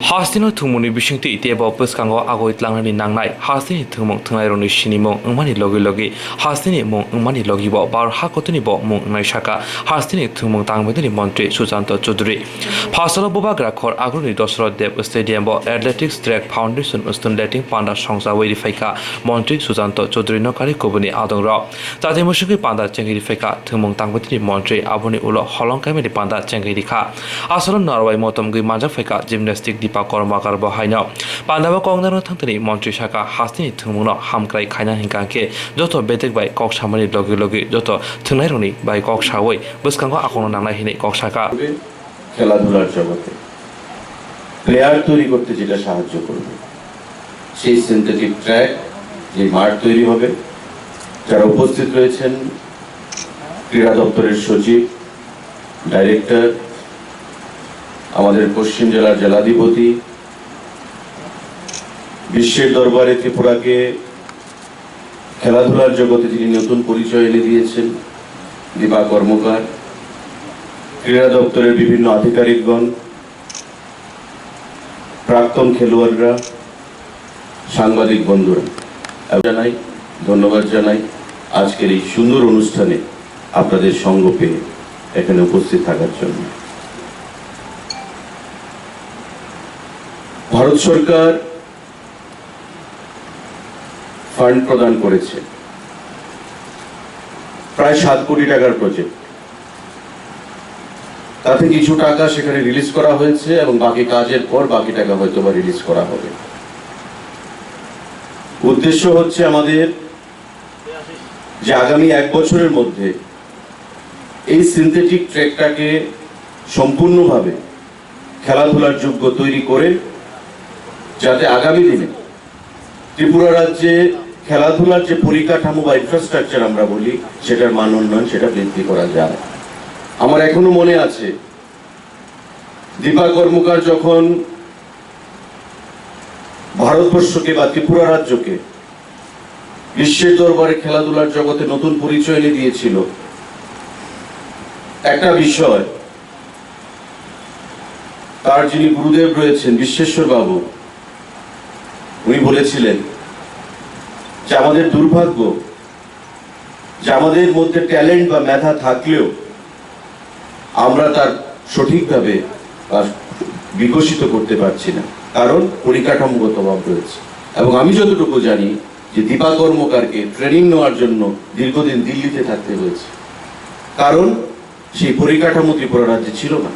Hasino Thwngmungni bisingti teibo bwskango Agogwi twlangna nangnai hasini Thwngmung thwngnai sini mung wngmani logi hasini mung wngmani logi bo bar hakotuni bo mung wngnai saka hasini Thwngmung tangmedini Montri Sushanta Chowdury Phasalo bobagra khor Agogwi dosro dev stadium bo athletics track foundation ustun letting panda songsa wei faika Montri Sushanta Chowdury no kari kobuni adongra tade musugi panda chengiri faika Thwngmung tangmedini Montri aboni ulo holongkaimedi panda chengiri kha asolo norway motomgui manja faika gymnastic dipa kormakar bahaino pandaba kongnaro thangtani Montri saka hasini Thwngmungno hamkrai khaina hingkangke joto betek bai kok samani logi joto thwngnai roni bai kok sawoi bwskango akono nangnai hine kok saka খেলাধুলার জগতে player তৈরি করতে যেটা সাহায্য করবে সেই synthetic track যে মাঠ তৈরি হবে যারা উপস্থিত রয়েছেন ক্রীড়া দপ্তরের সচিব ডাইরেক্টর আমাদের পশ্চিম জেলার জেলাধিপতি বিশ্বের দরবারে ত্রিপুরাকে খেলাধুলার জগতে যিনি নতুন পরিচয় এনে দিয়েছেন দীপা কর্মকার ক্রীড়া দপ্তরের বিভিন্ন আধিকারিকগণ প্রাক্তন খেলোয়াড়রা সাংবাদিক বন্ধুরা জানাই ধন্যবাদ জানাই আজকের এই সুন্দর অনুষ্ঠানে আপনাদের সঙ্গ পেয়ে এখানে উপস্থিত থাকার জন্য ভারত সরকার ফান্ড প্রদান করেছে প্রায় 7 কোটি টাকার প্রজেক্ট তাতে কিছু টাকা সেখানে রিলিজ করা হয়েছে এবং বাকি কাজের পর বাকি টাকা হয়তো বা রিলিজ করা হবে উদ্দেশ্য হচ্ছে আমাদের যে আগামী 1 বছরের মধ্যে এই সিনথেটিক ট্র্যাকটাকে সম্পূর্ণভাবে খেলাধুলার যোগ্য তৈরি করে যাতে আগামী দিনে ত্রিপুরা রাজ্যে খেলাধুলার যে পরিকাঠামো বা ইনফ্রাস্ট্রাকচার আমরা বলি সেটার মান উন্নয়ন সেটা বৃদ্ধি করা যায় আমার এখনো মনে আছে দীপা কর্মকার যখন ভারতবর্ষকে বা ত্রিপুরা রাজ্যকে বিশ্বের দরবারে খেলাধুলার জগতে নতুন পরিচয় এনে দিয়েছিল একটা বিষয় তার যিনি গুরুদেব রয়েছেন বিশ্বেশ্বর বাবু উনি বলেছিলেন যে আমাদের দুর্ভাগ্য যে আমাদের মধ্যে ট্যালেন্ট বা মেধা থাকলেও আমরা তার সঠিকভাবে বিকশিত করতে পারছি না কারণ পরিকাঠামোগত অভাব রয়েছে এবং আমি যতটুকু জানি যে দীপা কর্মকারকে ট্রেনিং নেওয়ার জন্য দীর্ঘদিন দিল্লিতে থাকতে হয়েছে কারণ সেই পরিকাঠামো ত্রিপুরা রাজ্যে ছিল না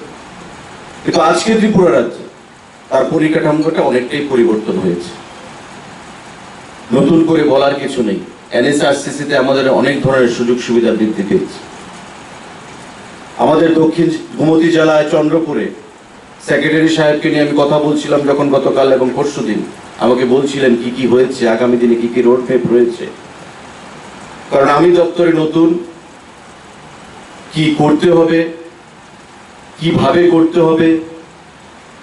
কিন্তু আজকে ত্রিপুরা রাজ্যে তার পরিকাঠামোটা অনেকটাই পরিবর্তন হয়েছে নতুন করে বলার কিছু নেই এনএসআরসিসিতে আমাদের অনেক ধরনের সুযোগ সুবিধা বৃদ্ধি পেয়েছে আমাদের দক্ষিণ গোমতী জেলায় চন্দ্রপুরে সেক্রেটারি সাহেবকে নিয়ে আমি কথা বলছিলাম যখন গতকাল এবং পরশুদিন আমাকে বলছিলেন কি কি হয়েছে আগামী দিনে কি কি রোড ম্যাপ রয়েছে কারণ আমি দপ্তরে নতুন কি করতে হবে কিভাবে করতে হবে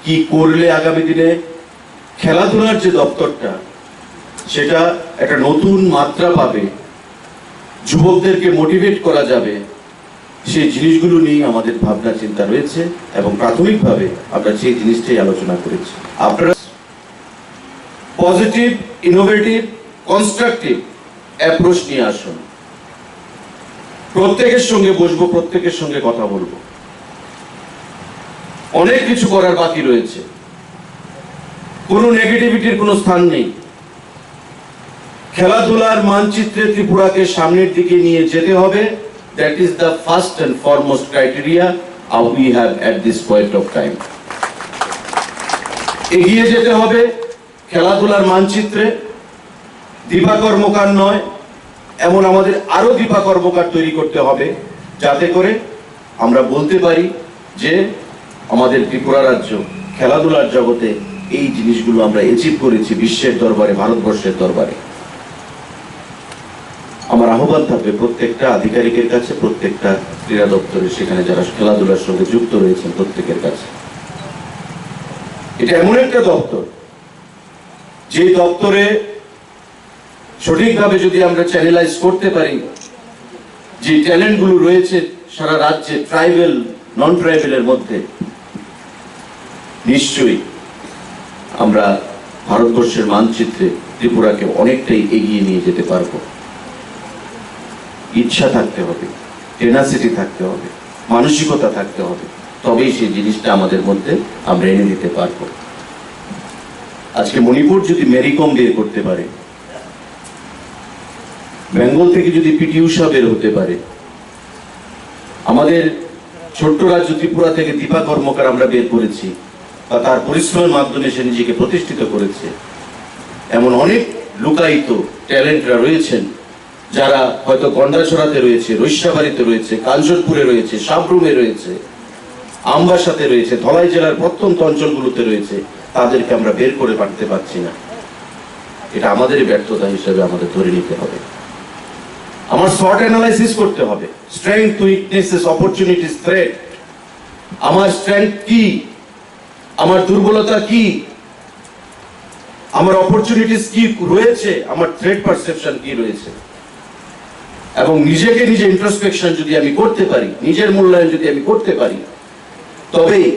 কি করলে আগামী দিনে খেলাধুলার যে দপ্তরটা সেটা একটা নতুন মাত্রা পাবে যুবকদেরকে মোটিভেট করা যাবে সেই জিনিসগুলো নিয়ে আমাদের ভাবনা চিন্তা রয়েছে এবং প্রাথমিকভাবে আমরা সেই জিনিসটাই আলোচনা করেছি আপনারা পজিটিভ ইনোভেটিভ কনস্ট্রাকটিভ অ্যাপ্রোচ নিয়ে আসুন প্রত্যেকের সঙ্গে বসবো প্রত্যেকের সঙ্গে কথা বলবো অনেক কিছু করার বাকি রয়েছে কোনো নেগেটিভিটির কোনো স্থান নেই খেলাধুলার মানচিত্রে ত্রিপুরাকে সামনের দিকে নিয়ে যেতে হবে that is the first and foremost criteria we have at this point of time এগিয়ে যেতে হবে খেলাধুলার মানচিত্রে দীপা কর্মকার নয় এমন আমাদের আরো দীপা কর্মকার তৈরি করতে হবে যাতে করে আমরা বলতে পারি যে আমাদের ত্রিপুরা রাজ্য খেলাধুলার জগতে এই জিনিসগুলো আমরা অ্যাচিভ করেছি বিশ্বের দরবারে ভারতবর্ষের দরবারে আমার আহ্বান থাকবে প্রত্যেকটা আধিকারিকের কাছে প্রত্যেকটা ক্রীড়া দপ্তরে সেখানে যারা খেলাধুলার সঙ্গে যুক্ত রয়েছেন প্রত্যেকের কাছে এটা এমন একটা দপ্তর যে দপ্তরে সঠিকভাবে যদি আমরা চ্যানেলাইজ করতে পারি যে ট্যালেন্টগুলো রয়েছে সারা রাজ্যে ট্রাইবেল নন ট্রাইবেলের মধ্যে নিশ্চয়ই আমরা ভারতবর্ষের মানচিত্রে ত্রিপুরাকে অনেকটাই এগিয়ে নিয়ে যেতে পারবো। ইচ্ছা থাকতে হবে, টেনাসিটি থাকতে হবে, মানসিকতা থাকতে হবে, তবেই সেই জিনিসটা আমাদের মধ্যে আমরা এনে দিতে পারবো। আজকে মণিপুর যদি মেরিকম বের করতে পারে, বেঙ্গল থেকে যদি পিটি উষা বের হতে পারে, আমাদের ছোট্ট রাজ্য ত্রিপুরা থেকে দীপা কর্মকার আমরা বের করেছি, বা তার পরিশ্রমের মাধ্যমে সে নিজেকে প্রতিষ্ঠিত করেছে, এমন অনেক লুকায়িত ট্যালেন্টরা রয়েছেন যারা হয়তো গন্ডাছড়াতে রয়েছে, রৈশ্যাবাড়িতে রয়েছে, কাঞ্চনপুরে রয়েছে, সাবরুমে রয়েছে, আমবাসাতে রয়েছে, ধলাই জেলার প্রত্যন্ত অঞ্চলগুলোতে রয়েছে, তাদেরকে আমরা বের করে পাঠাতে পারছি না। এটা আমাদের ব্যর্থতা হিসেবে আমাদের ধরে নিতে হবে। আমার শর্ট অ্যানালাইসিস করতে হবে, স্ট্রেংথ, উইকনেসেস, অপরচুনিটিস, থ্রেট। আমার স্ট্রেংথ কি, আমার দুর্বলতা কি, আমার অপরচুনিটিস কি রয়েছে, আমার থ্রেট পারসেপশন কি রয়েছে, এবং নিজেকে নিজে ইন্ট্রোস্পেকশন যদি আমি করতে পারি, নিজের মূল্যায়ন যদি আমি করতে পারি, তবেই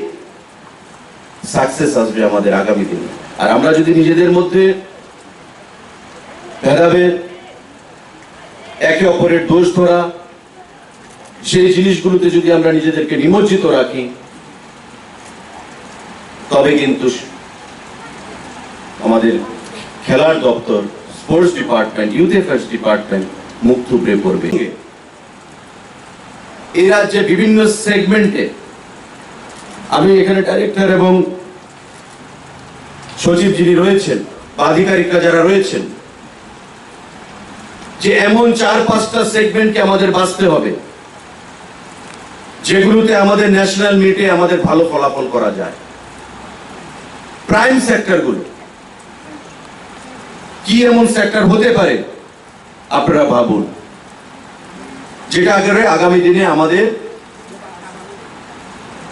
সাকসেস আসবে আমাদের আগামী দিনে। আর আমরা যদি নিজেদের মধ্যে ভেদাভেদ, একে অপরের দোষ ধরা, সেই জিনিসগুলোতে যদি আমরা নিজেদেরকে নিমজ্জিত রাখি, তবে কিন্তু আমাদের খেলার দপ্তর, sports department, youth affairs department মুখ থুবড়ে পড়বে। এই রাজ্যে বিভিন্ন সেগমেন্টে, আমি এখানে ডাইরেক্টর এবং সচিব যিনি রয়েছেন বা আধিকারিকরা যারা রয়েছেন, যে এমন 4-5টা সেগমেন্টকে আমাদের বাঁচতে হবে যেগুলোতে আমাদের ন্যাশনাল মিটে আমাদের ভালো ফলাফল করা যায়। প্রাইম সেক্টরগুলো কি এমন সেক্টর হতে পারে আপনারা ভাবুন, যেটা আগামী দিনে আমাদের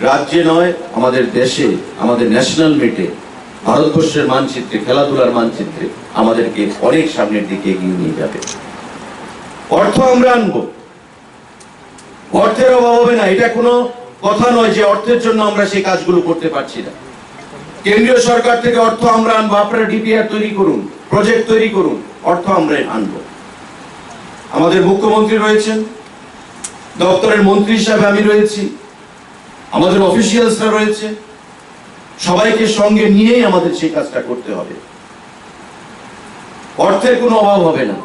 রাজ্যে নয়, আমাদের দেশে, আমাদের ন্যাশনাল মিটে, ভারতবর্ষের মানচিত্রে, খেলাধুলার মানচিত্রে আমাদেরকে অনেক সামনের দিকে এগিয়ে নিয়ে যাবে। অর্থ আমরা আনবো, অর্থের অভাব হবে না, এটা কোনো কথা নয় যে অর্থের জন্য আমরা সেই কাজগুলো করতে পারছি না। কেন্দ্রীয় সরকার থেকে অর্থ আমরা আনবো, আপনারা ডিপিআর তৈরি করুন, প্রজেক্ট তৈরি করুন, অর্থ আমরা আনবো। আমাদের মুখ্যমন্ত্রী রয়েছেন, দপ্তরের মন্ত্রী হিসাবে আমি রয়েছি, আমাদের অফিসিয়ালসরা রয়েছে, সবাইকে সঙ্গে নিয়েই আমাদের সেই কাজটা করতে হবে। অর্থের কোনো অভাব হবে না।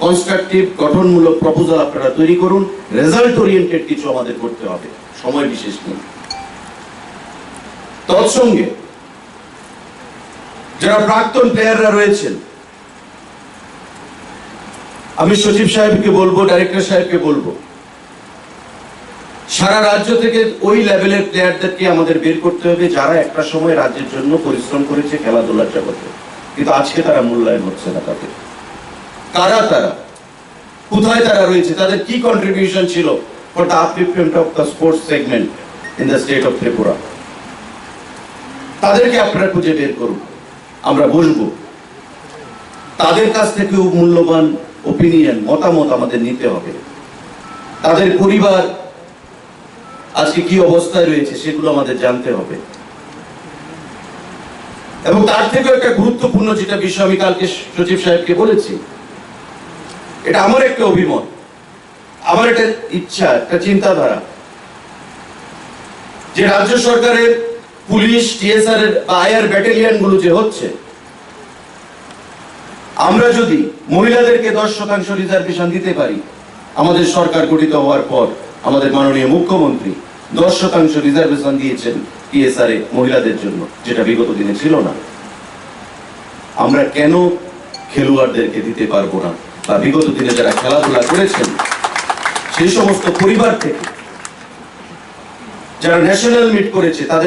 কনস্ট্রাকটিভ, গঠনমূলক প্রপোজাল আপনারা তৈরি করুন, রেজাল্ট ওরিয়েন্টেড কিছু আমাদের করতে হবে, সময় বিশেষ নেই। তৎসঙ্গে যারা প্রাক্তন প্লেয়াররা রয়েছেন, আমি সচিব সাহেবকে বলবো, ডাইরেক্টর সাহেবকে বলবো, সারা রাজ্য থেকে ওই লেভেলের প্লেয়ারদেরকে আমাদের বের করতে হবে যারা একটা সময় রাজ্যের জন্য পরিশ্রম করেছে খেলাধুলার জগতে, কিন্তু আজকে তারা মূল্যায়ন হচ্ছে না। তাদের কারা তারা, কোথায় তারা রয়েছে, তাদের কি কন্ট্রিবিউশন ছিল for the আপলিফটমেন্ট of the sports segment in the state of Tripura, তাদেরকে আপনারা খুঁজে বের করুন। আমরা বসবো, তাদের কাছ থেকেও মূল্যবান ওপিনিয়ন, মতামত আমাদের নিতে হবে। তাদের পরিবার আজকে কি অবস্থায় রয়েছে সেগুলো আমাদের জানতে হবে। এবং তার থেকেও একটা গুরুত্বপূর্ণ যেটা বিষয় আমি কালকে সচিব সাহেবকে বলেছি, এটা আমার একটা অভিমত, আমার একটা ইচ্ছা, একটা চিন্তাধারা, যে রাজ্য সরকারের পুলিশ, টিএসআর এর বা আইআর ব্যাটালিয়ন গুলো যে হচ্ছে, আমরা যদি মহিলাদেরকে 10% রিজার্ভেশন দিতে পারি, আমাদের সরকার গঠিত হওয়ার পর আমাদের মাননীয় মুখ্যমন্ত্রী 10% রিজার্ভেশন দিয়েছেন টিএসআর এ মহিলাদের জন্য, যেটা বিগত দিনে ছিল না। আমরা কেন খেলোয়াড়দেরকে দিতে পারবো না, বা বিগত দিনে যারা খেলাধুলা করেছেন সেই সমস্ত পরিবার থেকে যারা ন্যাশনাল মিট করেছে তাদের